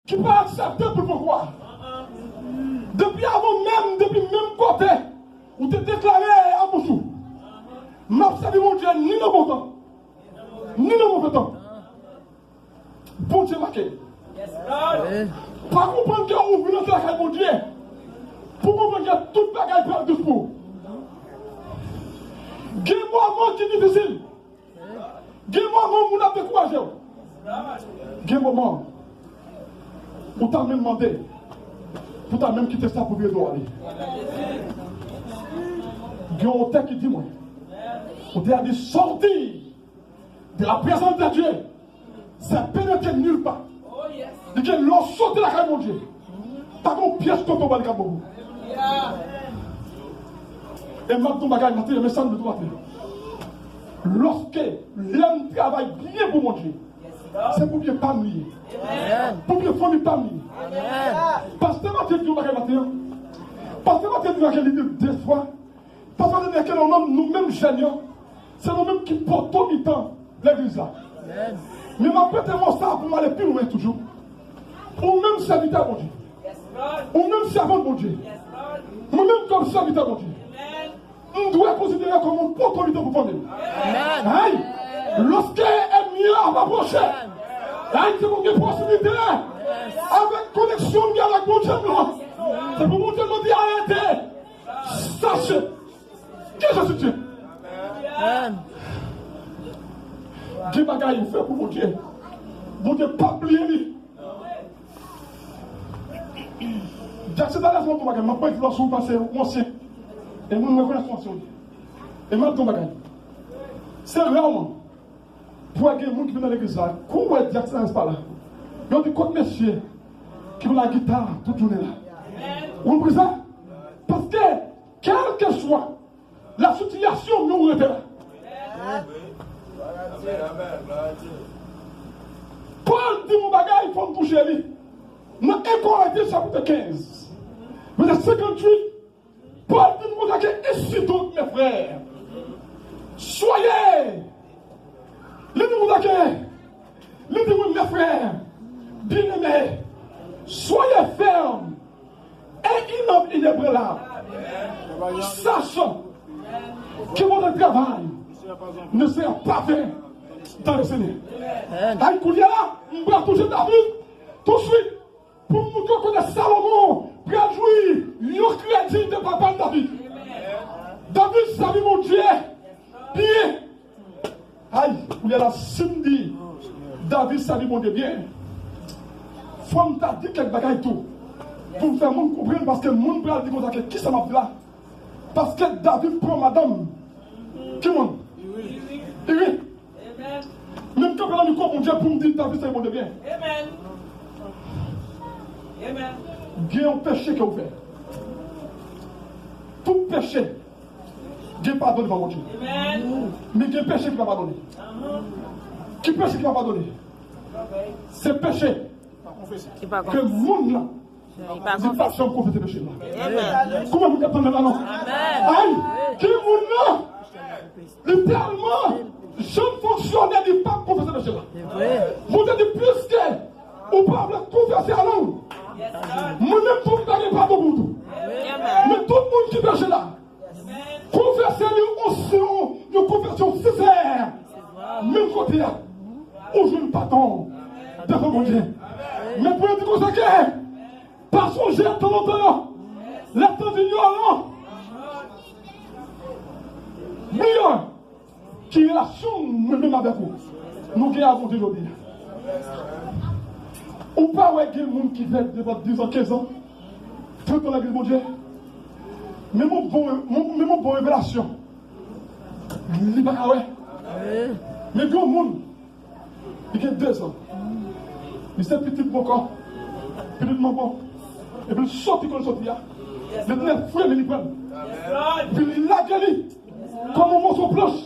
qui peut accepter pour pourquoi. Depuis avant même, depuis même côté, où tu es déclaré à Bouchou, m'a servi mon Dieu ni le bon temps, ni le mauvais temps. Bon Dieu marqué. Pas comprendre qu'on ouvre notre la mon Dieu. Pour comprendre que toute bagaille perd de pour. Il y a un moment qui est difficile. Il y a un moment où on a découragé. Il y a un moment où tu as même demandé, pour t'as même quitté ça pour bien aller. Il y a un texte qui dit, moi, on t'a dit sortir de la présence de Dieu, c'est pénétrer nulle part. Il dit, l'on saute de la caille, mon Dieu. Pas qu'on pièce quand on va le cabot. Et maintenant, je vais me sentir de droite. Lorsque l'homme travaille bien pour mon Dieu, c'est pour bien pas lier. Pour bien famille pas lier. Parce que Mathieu dit matin, parce que Mathieu dit deux fois, parce que nous-mêmes géniaux, c'est nous-mêmes qui portons tout le temps l'église là. Mais ma pète mon ça pour m'aller plus loin toujours. Ou même serviteur mon Dieu. Ou même servant mon Dieu. Moi-même comme serviteur mon Dieu. On doit considérer comme un porte autorité pour famille. Aïe! Lorsqu'un ennemi va approcher, aïe, c'est pour une possibilité. Avec connexion avec mon Dieu. C'est pour mon Dieu me dire arrêtez. Sachez que je suis Dieu. Dieu bagaille fait pour mon Dieu. Mon Dieu pas oublier lui. C'est dans la zone de ma gamme, je ne peux pas passer au ancien. Et moi, je me reconnais son Dieu. Et moi, je me c'est rarement. Pour qu'il y ait des gens qui viennent dans l'église là, comment est-ce que ça ne pas là? Il y a des côtes messieurs qui ont la guitare toute journée là. Vous comprenez ça? Parce que, quelle que soit la situation, nous sommes là. Paul dit mon bagage, il faut me toucher lui. Dans 1 Corinthiens chapitre 15, verset 58, Paul dit mon bagage, et donc mes frères, soyez, les dit mon bagage, les dit mes frères, bien-aimés, soyez fermes et inébranlables, sachant que votre travail ne sera pas vain dans le Seigneur. Aïe, Koulia, on va toucher David tout de suite pour nous connaître Salomon, pour jouir le crédit de papa David. David savait mon Dieu bien. Aïe, Koulia, la Cindy, David savait mon Dieu bien. Faut me dire quelques bagailles tout pour me faire monde comprendre parce que le monde peut dire comme ça, qui ça m'a fait là? Parce que David prend madame. Qui monde? Oui. Même quand on a mis quoi mon Dieu pour me dire David c'est mon Dieu bien. Amen. Amen. Bien un péché que vous faites. Tout péché. Dieu pardonne par mon Dieu. Amen. Mais il y a un péché qui va pardonner. Qui péché qui va pardonner? C'est péché. Que le monde là. C'est pas si on confesse ce péché là. Comment vous attendez là non? Aïe! Qui le monde là? Littéralement, je ne fonctionnais du pas confesser le péché là. Vous êtes de plus que vous pouvez confesser à l'homme. Moi-même, vous ne gagnez pas de tout. Mais tout le monde qui péché là, confessez-le une confession sincère. Même côté là, où je ne pardon devant mon Dieu. Mais pour être consacré, pas songer à temps longtemps, la temps d'ignorant. Meilleur qui relation même avec vous. Nous qui avons aujourd'hui. Ou pas ouais des gens qui vivent devant 10 ans, 15 ans, 30 ans l'église de mon Dieu. Mais mon bon révélation. Il n'est pas ouais. Mais grand monde, il a 2 ans. Il s'est petit bon corps, petitement bon. Et puis il sort comme il sort là. Le tenait fouet, mais il prend. Puis il l'a gagné. Comme un morceau planche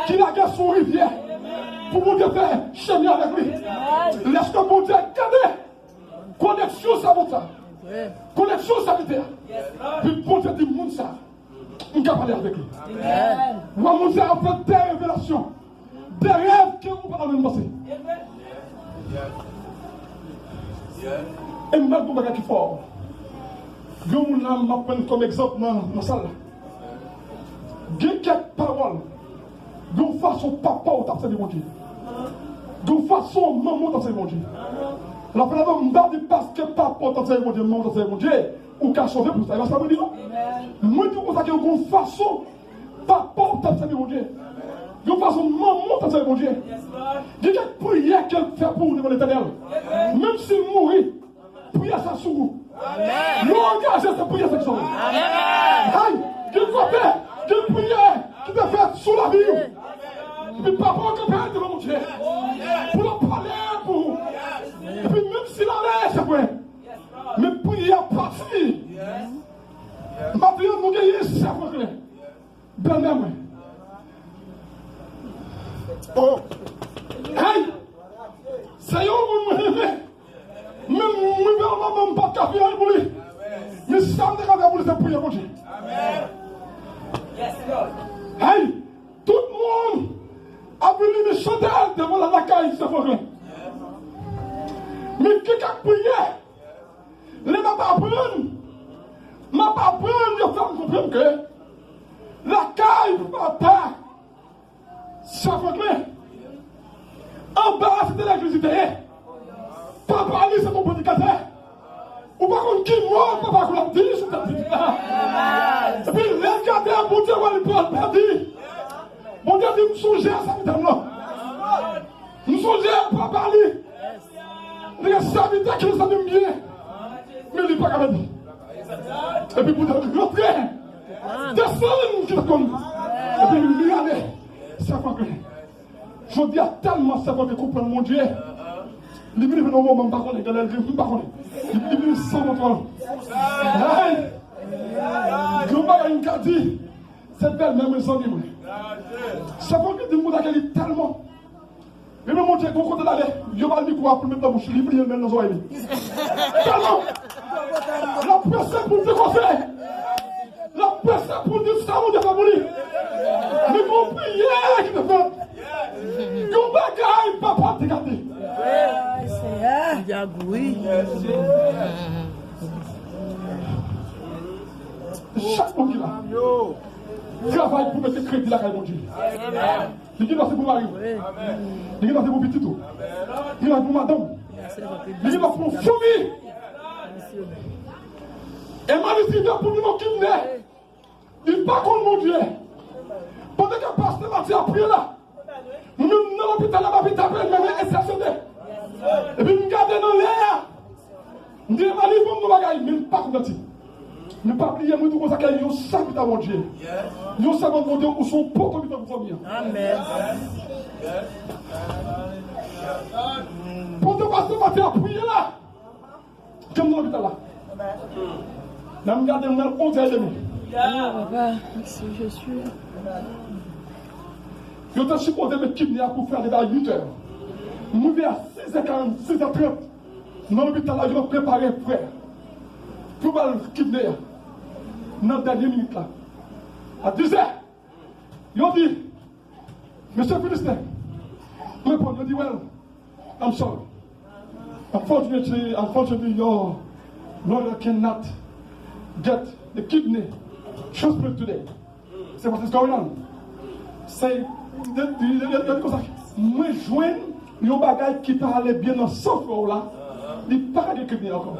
qui la gare son rivière pour mon Dieu faire chemin avec lui. Laisse que mon Dieu garde connexion ça vaut ça. Connexion sanitaire. Puis mon Dieu dit mon ça. On peut parler avec lui. Moi mon Dieu a fait des révélations, des rêves que vous ne pouvez pas passer. Et je vais vous dire qui fort. Je vais vous prendre comme exemple dans la salle. Il y a quelques paroles. De façon papa ou t'as mon Dieu. De façon maman t'as mon Dieu. La première fois, je ne dis pas parce que papa t'as mon Dieu, maman t'as mon Dieu. Ou qu'à sauver pour ça. Il va se dire. Moi, je dis pour ça qu'il y a une façon papa t'as mon Dieu. De façon maman t'as mon Dieu. Il y a quelques prières qu'elle fait pour devant l'Éternel. Même s'il mourit, priez ça sur vous. L'engagé, c'est prier cette chose. Aïe, qu'il copain, qu'il prière, qui te fait sous la vie. Et puis papa, on peut devant mon Dieu. Pour le parler, pour. Et puis même s'il en est, c'est vrai. Mais prier à partir. Ma prière, nous gagnons, c'est vrai. Ben, moi. Oh! Hey! C'est un monde, même on pas café pour lui. Mais ça me dérange pour lui, c'est prier pour Dieu. Hey! Tout le monde a venu me chanter devant la caille, c'est vrai. Mais qui a prié? Les m'a pas apprendre. M'a pas apprendre, il faut comprendre que la caille, papa, ça fait clair. En bas, c'était l'électricité. Papa, Ali, c'est ton prédicateur. Ou pas contre qui moi, papa, qu'on l'a dit, sur ta petite là. Et puis, regardez, bon Dieu, on va le perdu. Bon Dieu, dit, nous songeons à ça, madame. Nous songeons à papa, Ali. Les serviteurs qui nous aiment bien. Mais il n'est pas capable. Et puis, pour rentrer, descendre, qui le connaît. Et puis, lui, allez. Ça fait que je dis à tellement ça que comprendre mon Dieu. Il vient dans le moment, par contre, il vient sans contrôle. Je vais une carte, c'est belle même sans dire. Ça fait que des mots d'accueil tellement. Mais mon Dieu, qu'on compte d'aller, je vais aller pour mettre la bouche, il vient dans nos oreilles. Tellement. La personne pour te conseiller. La personne pour dire ça, mon Dieu, va mourir. Mais mon prière qui te fait. Yon bagay, papa, te gâté. Oui. Chaque monde qui là, travaille pour mettre crédit là, mon Dieu. Il dit, c'est pour mari. Il dit, c'est pour petit tout. Il dit, pour madame. Il dit, pour famille. Et ma liste pour nous qui naît. Il pas contre mon Dieu. Pendant que pasteur Mathieu a prié là. Nous sommes dans l'hôpital, là, l'hôpital, même exceptionné. Et puis nous gardons dans l'air. Nous disons, allez, vous nous bagaille, mais pas comme ça. Ne pas oublier, nous devons accueillir, nous savons que mon Dieu. Nous savons que mon Dieu, nous sommes pour que nous sommes bien. Amen. Pendant que pasteur Mathieu a prié là. Comme dans l'hôpital là. Nous gardons dans 11h30. Papa, merci, je suis. Je te supposé me kidnapper pour faire des 8 heures. Nous vers 6h40, 6h30. Dans l'hôpital, je vais préparer frère. Pour me kidnapper. Dans la dernière minute là. À 10h. Ils ont dit, Monsieur le ministre, je dis, well, I'm sorry. Unfortunately, your lawyer cannot get the kidney transplanted today. Say what is going on. C'est moi joindre un bagage qui parlait bien dans ce fort là, il pas de kidney encore.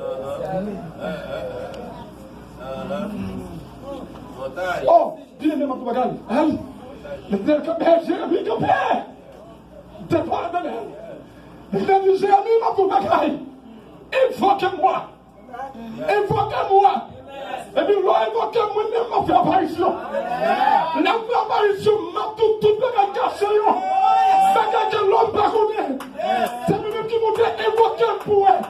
Oh, bien même un bagage. Le Jérémie compère. T'es pas de le Jérémie m'a bagage. Il faut que moi. Il faut que moi. Et puis, là, il faut que moi-même m'a fait apparition. La apparition m'a tout le caché. C'est que l'homme pas connaît. C'est lui-même qui m'a dit évoquer pour elle.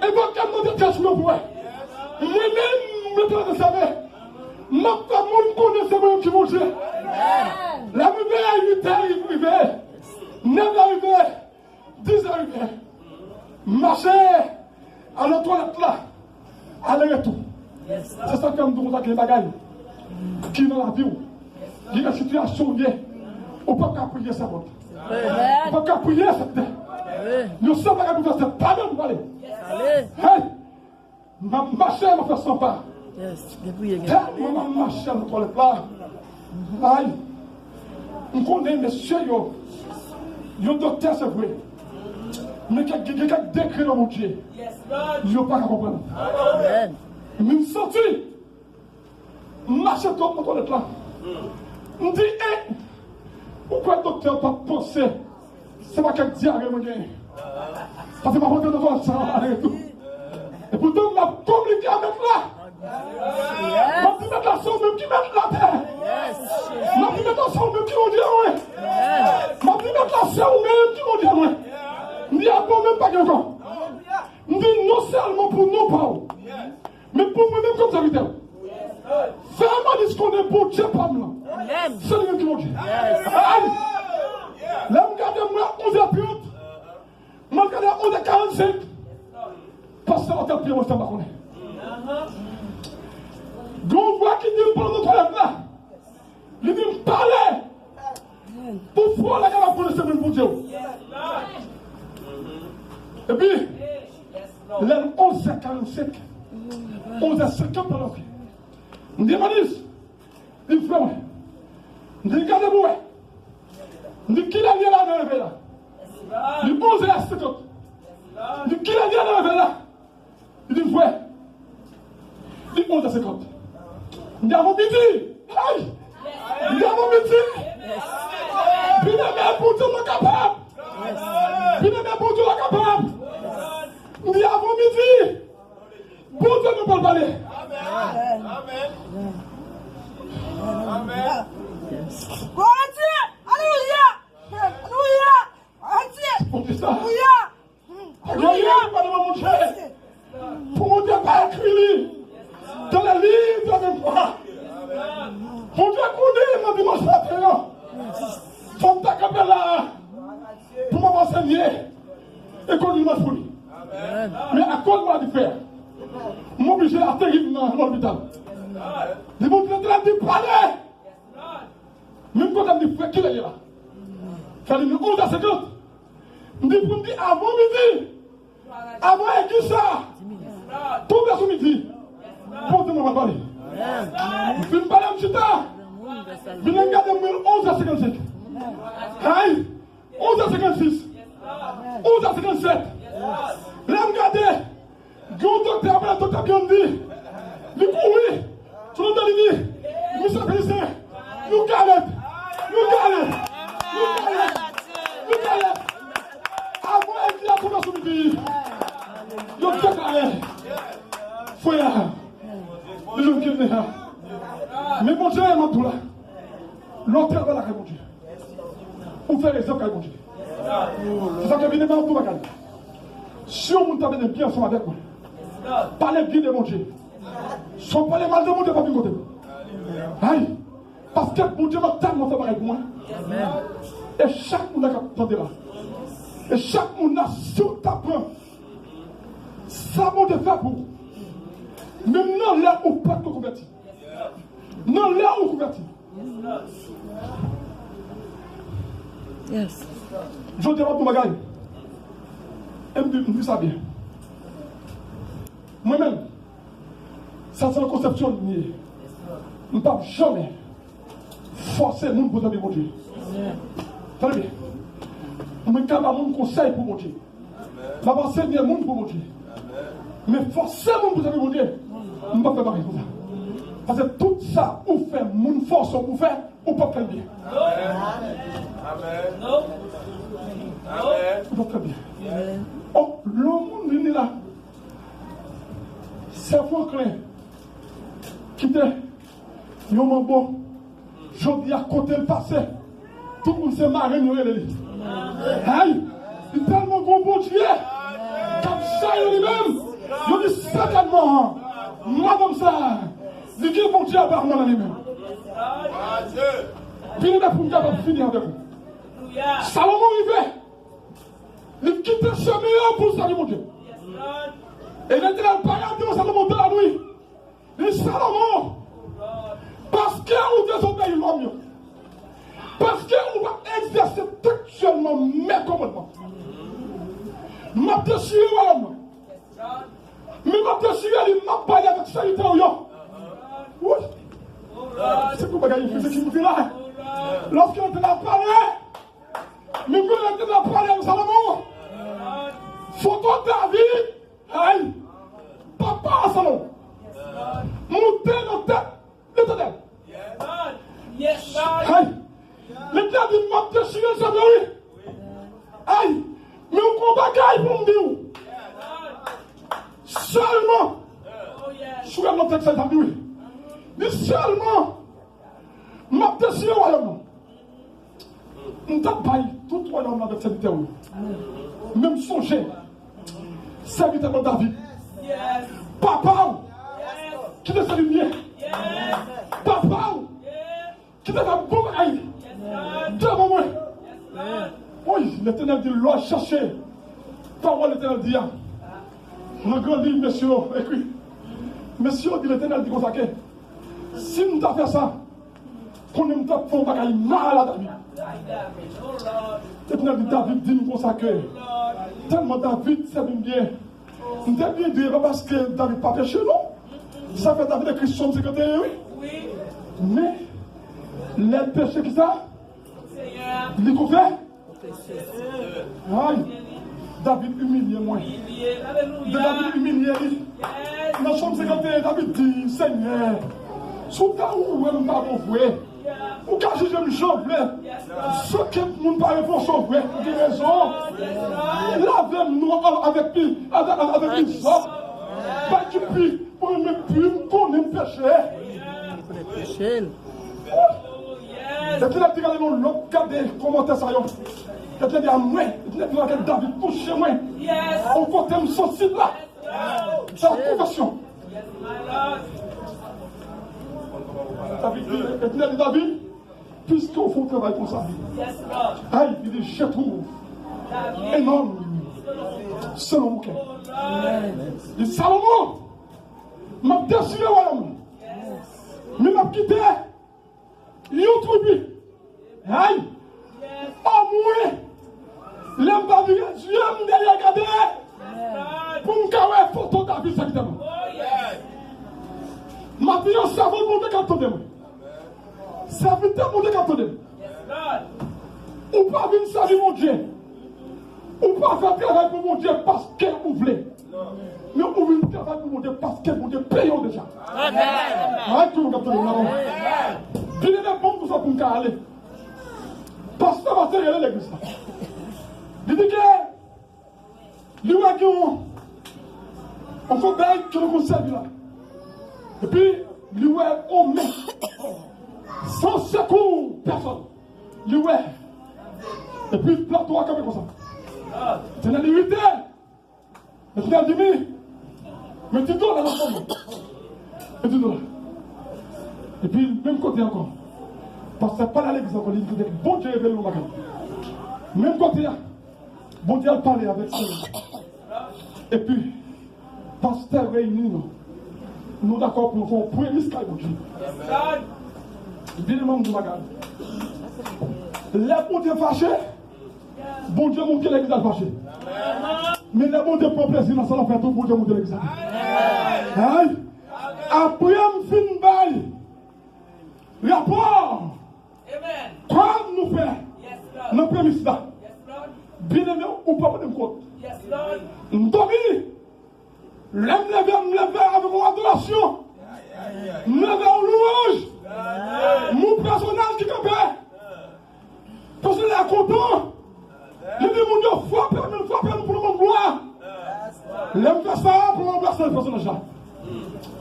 Évoquer mon détachement pour elle. Moi-même, je me savais. Ma femme connaissait moi qui m'a dit. La rivière à 8 heures, il arrivait. 9 heures arrivait. 10 heures arrivait. Marcher à la toilette là. Aller-retour. C'est ça que nous avons des bagages qui dans la vie. Il y a une situation liée. On ne peut pas prier ça. On ne peut pas prier ça. Nous sommes pas capables de faire ça. Pas même pour aller. Hey! Ma chair m'a fait 100 pas. Tellement ma chair m'a fait là. Aïe! On connaît messieurs, yo docteur c'est vrai. Mais quelqu'un décrit dans mon Dieu. Je ne peux pas comprendre. Je me sens marcher comme mon toilette là. Je me dis, pourquoi le docteur n'a pas pensé? C'est pas quel diarrhée que j'ai. Parce que ma voix de toi, ça et tout. Et pourtant, on m'a compliqué à mettre là. Je vais mettre la somme même qui met la terre. Je vais mettre la somme même qui m'ont dit à moi. Je vais mettre la somme même qui m'ont dit à moi. Je dis à moi même pas quelqu'un. Je dis non seulement pour nos parents, mais pour moi-même comme serviteur. Fais-moi dire ce qu'on est pour Dieu, pas moi. C'est le même qui m'ont dit. Là, je regarde moi 11h30. Je regarde 11h45. Parce que l'autre pied, moi, je ne sais pas. Donc, voit qui dit pour notre toilette là. Il dit me parler. Pourquoi la gare pour le semaine pour Dieu? Et puis, l'heure 11h45, 11h50 par l'heure. Je dis, Manis, il fait moi. Je dis, regardez-vous. Je dis, qui l'a dit là dans le là? Je dis, 11h50. Je dis, qui l'a dit dans le là? Je dis, ouais. Je dis, 11h50. Je dis, à mon midi. Aïe! Je dis, à mon midi. Puis, pour Dieu, je suis capable. Puis, pour Dieu, je suis capable. Je dis, à mon midi. Pour Dieu, nous pouvons parler. Amen. Amen. Amen. Gloire à Dieu. Alléluia. Alléluia. Pour ça. Alléluia. Pour mon Dieu, pas écrit dans la livre de la même foi. Mon Dieu, connaît mon dimanche matin. Faut me taper là. Pour m'enseigner. Et qu'on lui m'a fourni. Mais à quoi on va le faire? M'obliger à atterrir dans l'hôpital. Ils m'ont dit de parler. Même quand on me dit, frère, qui est là? Ça dit, 11h50. Je dis, pour me dire, avant midi. Avant église ça. Tout le sous midi. Pour te m'en parler. Je vais me parler un petit temps. Je vais regarder 11h55. Aïe. 11h56. 11h57. Là, regardez. Grand docteur, après le docteur qui me dit, il courit, tout le monde dit, monsieur Félicien, nous galette, nous galette, nous galette, nous galette. Avant, il dit à tout le monde sur le pays, il y a tout galette. Frère, les gens qui viennent là. Mais mon Dieu, il m'a tout là. L'autre va la mon Dieu. Pour faire exemple, mon Dieu. C'est ça que vient de tout le monde. Si on t'a bien bien ensemble avec moi, parlez bien de mon Dieu. Sans parler mal de mon Dieu, pas du côté. Aïe. Parce que mon Dieu m'a tellement fait pareil pour moi. Et chaque monde a entendu là. Et chaque monde a sur ta preuve. Ça va te faire pour. Même non, là où pas de converti. Non, là où converti. Yes. Je dis à tout magasin. Et me dit ça bien. Moi-même, ça c'est la conception de nous. Je ne peux jamais forcer les gens pour aimer mon Dieu. Très bien. Je ne peux pas mon conseil pour mon Dieu. Je ne peux pas enseigner les gens pour mon Dieu. Mais forcer les gens pour aimer mon Dieu, je ne peux pas faire pareil pour ça. Parce que tout ça, vous faites, mon force pour faire, vous ne pouvez pas faire bien. Amen. Amen. Vous pouvez faire bien. Oh, le monde est là. C'est pour clair. Qui était un bon. Je dis à côté le passé. Tout le monde s'est marré, nous les lits. Aïe! Il est tellement gros bon Dieu. Comme ça, lui-même. Je dis certainement. Moi comme ça. Il dit bon Dieu à part moi dans lui-même. Puis nous devons finir avec vous. Salomon arrivait. Il quittait ce meilleur pour saluer mon Dieu. Et il était dans le paradis, Salomon de la nuit. Il dit Salomon, parce qu'on désobéit l'homme, parce qu'on va exercer textuellement mes commandements. m'a déchiré, mais m'a déchiré, il m'a parlé avec charité. Oui. C'est pour bagailler physique qui me fait là. Lorsqu'il était là parler, mais quand il était là parler avec Salomon, photo David, aïe, papa Salomon, monter dans tête l'éternel. Aïe, l'éternel m'a déchiré, ça oui. Aïe, mais on combat bagaille pour me dire. Seulement, je suis dans le texte, ça oui. Mais seulement, m'a déchiré au royaume. On t'a baillé tout le royaume avec serviteur. Même songer, serviteur de David. Papa, qui te salue bien. Papa, qui te fait bon bagaille. Devant moi. Oui, l'éternel dit, l'on chercher. Parole l'éternel dit, on a grand livre, messieurs, écrit. Messieurs, dit l'éternel dit, consacré. Si nous t'avons fait ça, qu'on ne t'a pas fait bagaille mal à David. L'éternel dit, David dit, nous consacrer. Tellement David s'est bien. Nous t'avons bien dit, parce que David n'a pas péché, non? Ça fait David écrit Somme 51, oui. Mais, les péchés qui ça? Il est couvert? Aïe, David humilié moi. David humilié. Dans Somme 51, David dit, Seigneur, sous ta où elle m'a envoyé, ou quand je me sauve, ce que nous ne parlons pas sauver, pour des raisons, lavez-nous avec une sorte, pas du puis, pour ne plus connaître le péché. Et puis, il a dit, regardez comment t'es ça. Il a dit à moi, il a dit à David, touchez moi. On côté me sensible là. C'est la confession. Il a dit David, puisqu'on fait un travail comme ça. Aïe, il dit, je trouve énorme selon mon cœur. Il dit, Salomon, m'a déchiré le royaume. Mais m'a quitté. Yon tribu. Aïe. Au moins, l'homme David, Dieu m'a regardé. Pour me carrer photo David, ça qui t'aime. Ma vie, on s'en va monter quand on aime. Ça veut dire monter quand on aime. Ou pas venir saluer mon Dieu. Ou pas faire travail pour mon Dieu parce qu'elle vous voulez. Mais on veut travailler pour mon Dieu parce qu'elle vous paye déjà. Amen. Tout le monde a il est bon pour ça pour me aller. Parce que ça va faire l'église. Il dit que lui a dit on fait bien que le conseil là. Et puis lui on met sans secours personne. Lui et puis le plateau a comme ça. C'est la vérité. Et tu as dit mais tu dois dans la forme. Et tu dois. Et puis, même côté encore. Parce que pas l'église encore, il dit bon Dieu révèle le magasin. Même côté, bon Dieu a parlé avec ça. Et puis, pasteur réuni, nous d'accord pour faire un premier sky, bon Dieu. Bien le membre du magasin. Les bon Dieu fâché, bon Dieu montre l'église a fâché. Mais les bon Dieu prend plaisir dans ça, on fait tout, bon Dieu montre l'église. Aïe! Après, on fin bail. Rapport, comme nous faisons, nos prémices là, bien aimé ou pas de compte. Nous dormons, me lever avec mon adoration, me lever en louange, mon personnage qui campait, parce que là, content, je dis mon Dieu, frappez-nous pour mon gloire. L'aime faire ça pour remplacer le personnage là.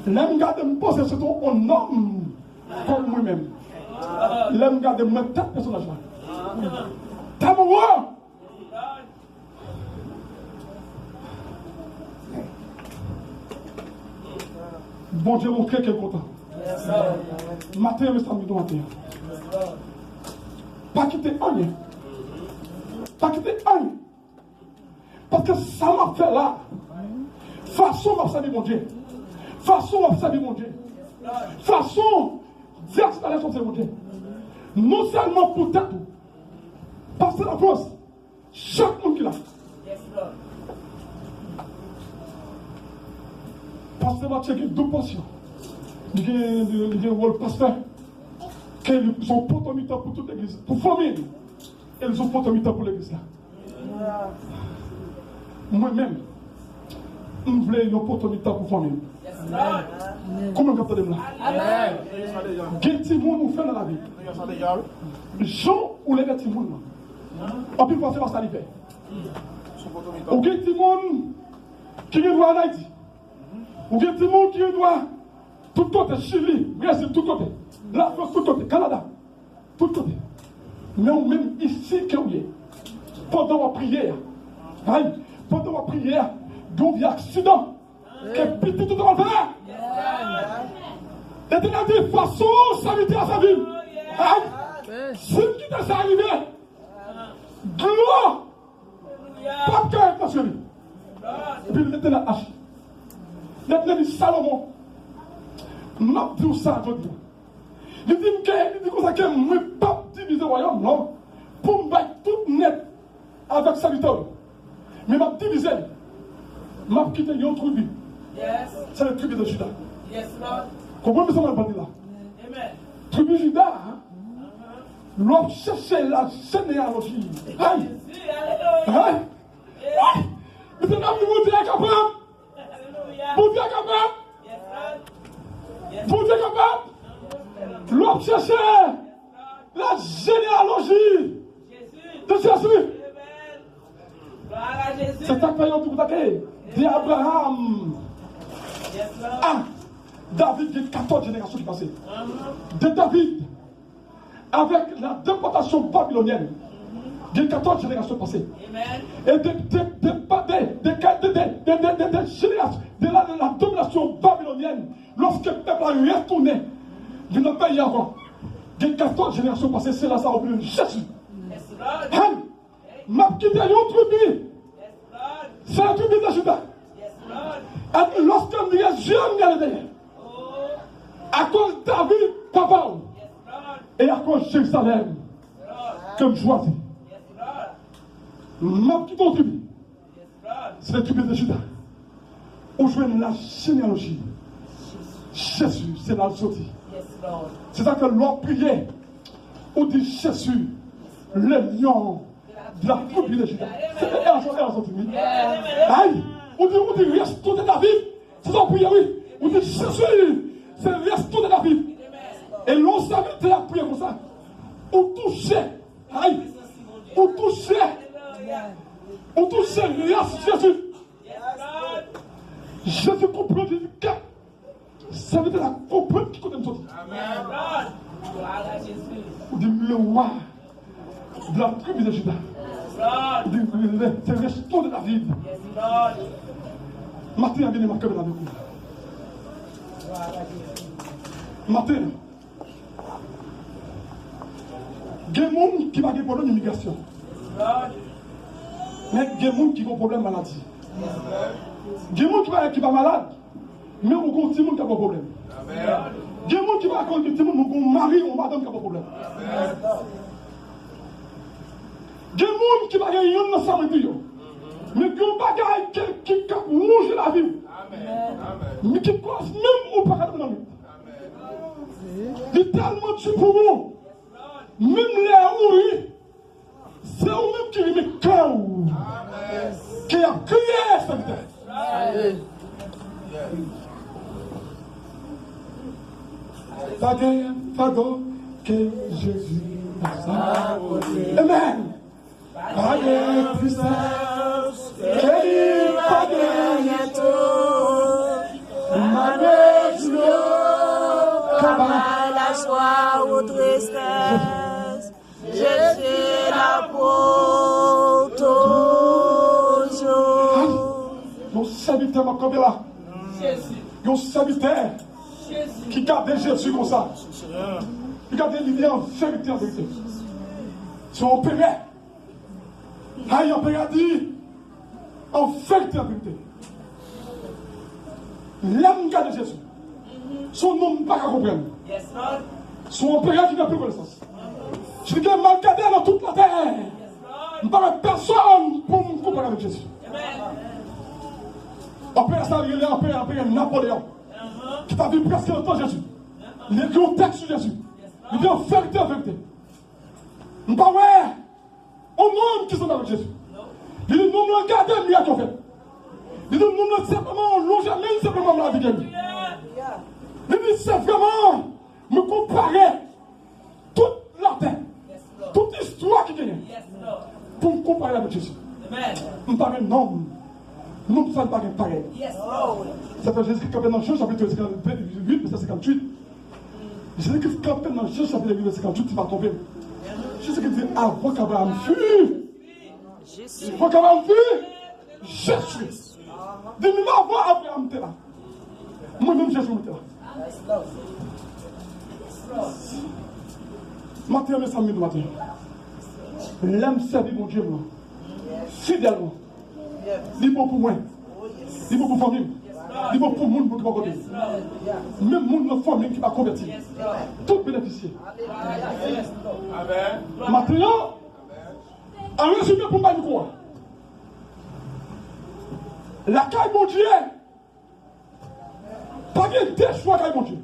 L'aime garder me poser sur ton homme. Comme moi-même. L'aime garder moi quatre personnages là. T'as mon roi. Bon Dieu montre qu'elle est content. Matin et samedi matin. Pas quitter un. Pas quitter un. Parce que ça m'a fait là. Façon m'a servi mon Dieu. Façon m'a servi mon Dieu. Façon d'installation de mon Dieu. Non seulement pour tête. Parce que la France, chaque monde qui l'a. Pasteur Mathieu qui a deux portions. Il y a un rôle pasteur. Ils ont potomita pour toute l'église. Pour famille. Ils ont potomita pour l'église là. Moi-même, je voulais une potomita pour famille. Comment vous entendez là? Amen. Quel petit monde nous fait dans la vie? Jean ou les petits monde? En plus, passer par ça l'hiver. Ou quel petit monde qui doit en Haïti? Ou quel petit monde qui doit tout côté, Chili, Brésil, tout côté, la France, tout côté, Canada, tout côté. Mais même ici, pendant la prière, pendant la prière, il y a un accident, qui est petit tout dans le faire. Et tu as dit, façon, ça veut dire à sa vie. Si tu t'es arrivé, gloire, pas de cœur dans ce livre. Et puis il était la hache. Il était dit Salomon. M'a dit ça aujourd'hui. Il dit que je ne peux pas diviser le royaume, non. Pour me battre tout net avec sa victoire. Mais m'a divisé. M'a quitté une tribu. C'est la tribu de Juda. Comprenez ce que je veux dire là? Tribu Juda, l'homme cherchait la généalogie. Aïe! Aïe! Mais c'est là que vous dites capable. Vous dites capable. Vous dites capable. L'homme cherchait la généalogie de Jésus. C'est un période où vous avez dit Abraham. Ah, David, il y a 14 générations qui passaient. De David, avec la déportation babylonienne, il y a 14 générations passées. Et de la domination babylonienne, lorsque le peuple a retourné dans le pays avant, il y a 14 générations passées, c'est là ça a oublié Jésus. M'a quitté une tribu. C'est la tribu de Juda. Et lorsque Jésus est derrière, à cause de David, papa, et à cause de Jérusalem, comme choisi. Ma petite tribu, c'est la tribu de Juda. On joue la généalogie. Jésus, c'est la sortie. C'est ça que l'on priait. On dit Jésus, le lion de la tribu de Juda. C'est la sortie. Aïe, on dit reste de David. C'est ça qu'on priait, oui. On dit Jésus, c'est le reste de David. Et l'on savait la prière comme ça. On touchait. Aïe, on touchait. On touchait Jésus. Jésus comprend Jésus. Ça veut dire la comprendre qui connaît sortir. On dit le roi de la tribu de Juda. On dit c'est le reste de David. Matin a bien marqué avec nous. Matin, il y a des gens qui n'ont pas de problème d'immigration. Mais il y a des gens qui ont un problème de maladie. Il y a des gens qui sont malades, mais il y a des gens qui ont un problème. Il y a des gens qui ont un mari ou madame qui ont un problème. Il y a des gens qui ont un samedi, mais qui ont un bagage qui mange la vie. Mais qui croise même au paradis. Il est tellement tué pour vous. Même les oui, c'est eux-mêmes qui met cœur. Qui a crié cette terre. Pardon que Jésus. Amen. Pas de puissance, qu'il pas de la joie ou tristesse, je suis là pour toujours. Mon serviteur m'a comme là. Mon serviteur qui garde Jésus comme ça. Qui garde l'idée en vérité, en vérité. C'est un père. Aïe, un père a dit en vérité, en vérité. L'âme de Jésus. Son nom n'est pas qu'à comprendre. Son père qui n'a plus connaissance. Je suis mal gardé dans toute la terre. Je ne parle personne pour me comparer avec Jésus. Après ça, il y a après Napoléon, qui t'a vu presque longtemps Jésus. Il a écrit un texte sur Jésus. Il dit en vérité, en vérité. Nous ne pas ouais, on homme qui sont avec Jésus. Il dit nous nous regardons lui à qu'on fait. Il dit nous simplement longer même simplement la vie de lui. Il dit c'est vraiment me comparer toute la terre, toute histoire qui gagne pour me comparer avec Jésus. Nous ne parlons non. Nous ne sommes pas pareil. Ça fait Jésus qui campait dans Jean chapitre 8, verset 58. Jésus qui campait dans Jean chapitre 8, verset 58, tu vas tomber. Jésus qui dit avant qu'Abraham fût, avant qu'Abraham fût, je suis. Dis même avant Abraham était là. Moi-même Jésus était là. Matin, mes amis, matin. L'aime servir mon Dieu, fidèlement. Il faut pour moi. Il faut pour famille. Il faut pour le monde qui va côté. Même le monde de famille qui va convertir. Tout bénéficier. Maintenant, en résumé pour moi, quoi? La caille mon Dieu. Pas de deux choix caille mon Dieu.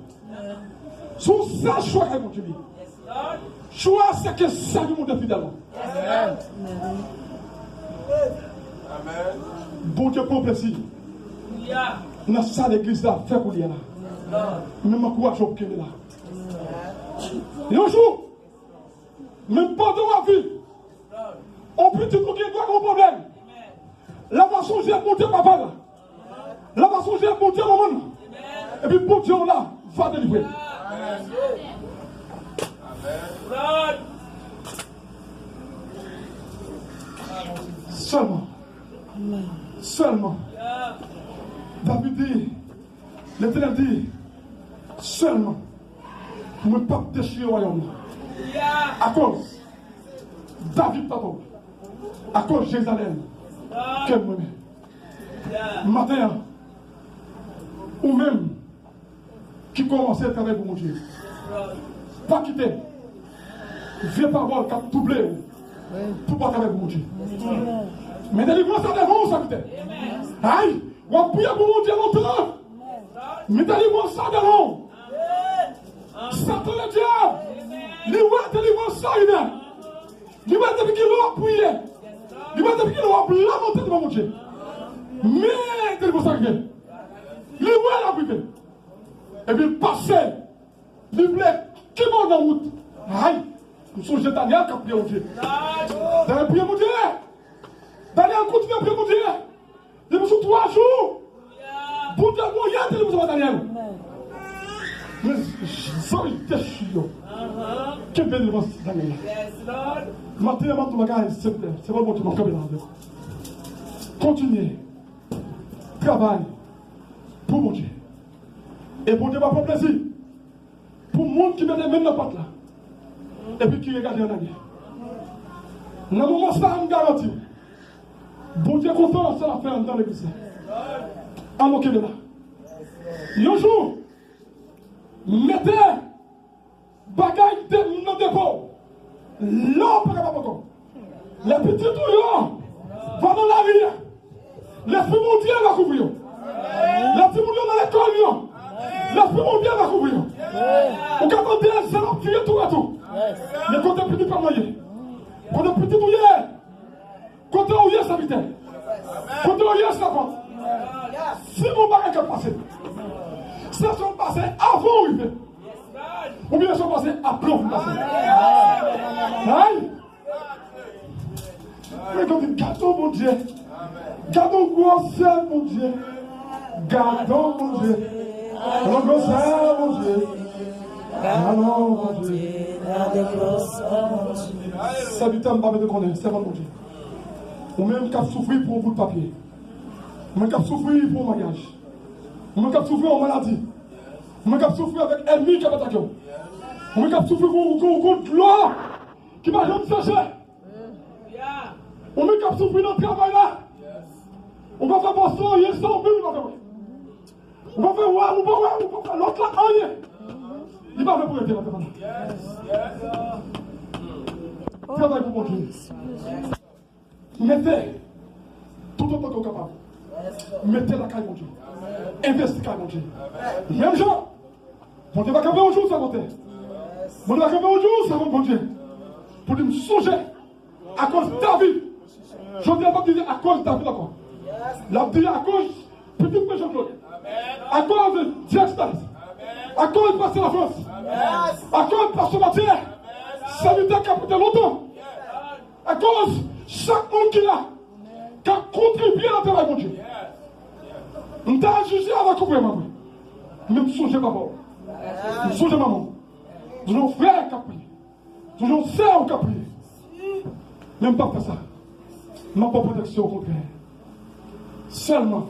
Son seul choix caille mon Dieu. Choix c'est que ça du monde fidèlement. Amen. Bon Dieu pour plaisir. Dans ça l'église là, fait pour lui là. Même encourage au pied là. Et un jour, même pendant ma vie, on peut dire qu'il y a un problème. La façon j'ai monté papa là. La façon j'ai monté maman. Et puis bon Dieu là, va délivrer. Amen. Seulement. David dit, l'Éternel dit, seulement, ne pas déchirer le royaume. À cause, David pardon, à cause Jérusalem, que moi-même. Matin, ou même, qui commence à travailler pour mon Dieu. Pas quitter. Viens pas voir qu'à doubler pour pas travailler pour mon Dieu. Mais délivrance à devant, ça peut-être. Aïe, on va prier pour mon Dieu longtemps. Mais délivrance à devant. Satan le diable. Il va délivrance à une. Il va depuis qu'il va prier. Il va depuis qu'il va lamenter devant mon Dieu. Mais délivrance à une. Il va la prier. Et puis passer. Il voulait qui va dans la route. Aïe, nous sommes Daniel qui a prié mon Dieu. Daniel prié mon Dieu. Daniel continue à prier mon Dieu. Il me 3 jours. Pour dire moyen de nous Daniel. Mais ça, il déchire. Quelle belle délivrance, Daniel. Maintenant, tout le monde, s'il te plaît. C'est pas bon, tu m'as comme là. Continuez. Travaille. Pour mon Dieu. Et pour Dieu va prendre plaisir. Pour le monde qui met les mains dans la porte là. Et puis qui regarde en arrière. Dans le moment où ça me garantit. Bon Dieu content, ça la fait dans l'église. En moquer de là. Un jour, mettez bagaille dans le dépôt. L'homme pas capable. Les petits touillons vont dans la rivière. Les filles mon Dieu va couvrir. Les petits touillons dans l'école. L'esprit mon Dieu va couvrir. Vous attendez les gens qui tout à tout. Mais quand tu petit pas moyen. Quand tu petit touillé. Quand tu oublié sa vitesse. Quand tu oublié sa porte. Si mon bagage est passé. Si elles sont passées avant d'arriver. Ou bien elles sont passées après vous passer. Aïe. Mais quand tu gardons mon Dieu. Gardons gros sel mon Dieu. Gardons mon Dieu. Allons ça mon Dieu. Allons mon Dieu. Ça du temps, pas de connaître, c'est mon Dieu. Ou même qu'à souffrir pour un bout de papier. Ou même qu'à souffrir pour un mariage. Ou même qu'à souffrir en maladie. Ou même qu'à souffrir avec ennemi qui va attaquer. Ou même qu'à souffrir pour de l'eau qui va jamais sécher. Ou même qu'à souffrir dans le travail là. On va faire passer, il y a 100 000, on va faire. On va faire voir, on va faire l'autre là, rien. Il va faire pour aider, travaille pour mon Dieu. Mettez tout autant que capable. Mettez la caille, mon Dieu. Investissez, mon Dieu. Même gens, mon Dieu va camper un jour, ça va faire. Mon Dieu va camper un jour, ça va, mon Dieu. Pour me songer à cause de David. Je ne dis pas dire à cause de David encore. La dire à cause de petit peu Jean-Claude. À cause de Diakstas. À cause de Pasteur La France. À cause de Pasteur Mathieu. Ça veut dire qu'il a pris longtemps. À cause de chaque monde qui a contribué à la travail, mon Dieu. Nous avons jugé avec vous, maman. Même songer papa. Songer maman. Nous avons frère qui a prié. Nous avons sœur qui a prié. Même pas pour ça. Non pas protection au contraire. Seulement,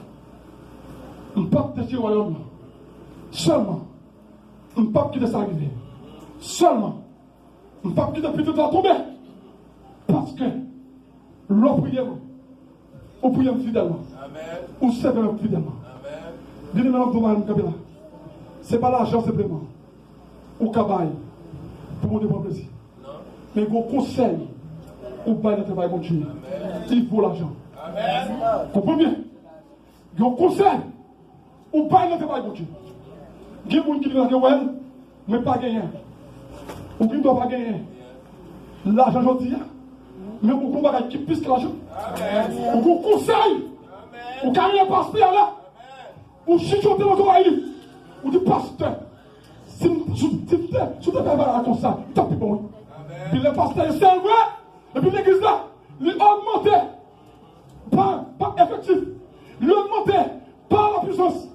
on ne peut pas déchirer le royaume. Seulement, on ne peut pas quitter ça arriver. Seulement, on ne peut pas quitter plus de temps tomber. Parce que l'on prie, on prie fidèlement. On sert fidèlement. Bien évidemment, ce n'est pas l'argent simplement. Ou cabaye pour mon bon plaisir. Mais vos conseils, ou pas notre travail, mon Dieu. Il faut l'argent. Comprenez bien? Vos conseils, ou pas notre travail, mon Dieu. Il y a des gens qui disent que mais pas gagner. Ou qui ne doit pas gagner. L'argent, je dis, mais vous combattez qui plus que l'argent. Ou vous conseille, ou carrière pasteur là, ou chuchoter dans ton mari, ou du pasteur. Si tu te fais comme ça, tant pis pour moi. Puis le pasteur est servi, et puis l'église là, il est augmenté par effectif. Il est augmenté par la puissance.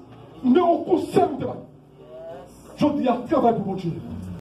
Mais on conserve le travail. Je dis à travail pour mon Dieu.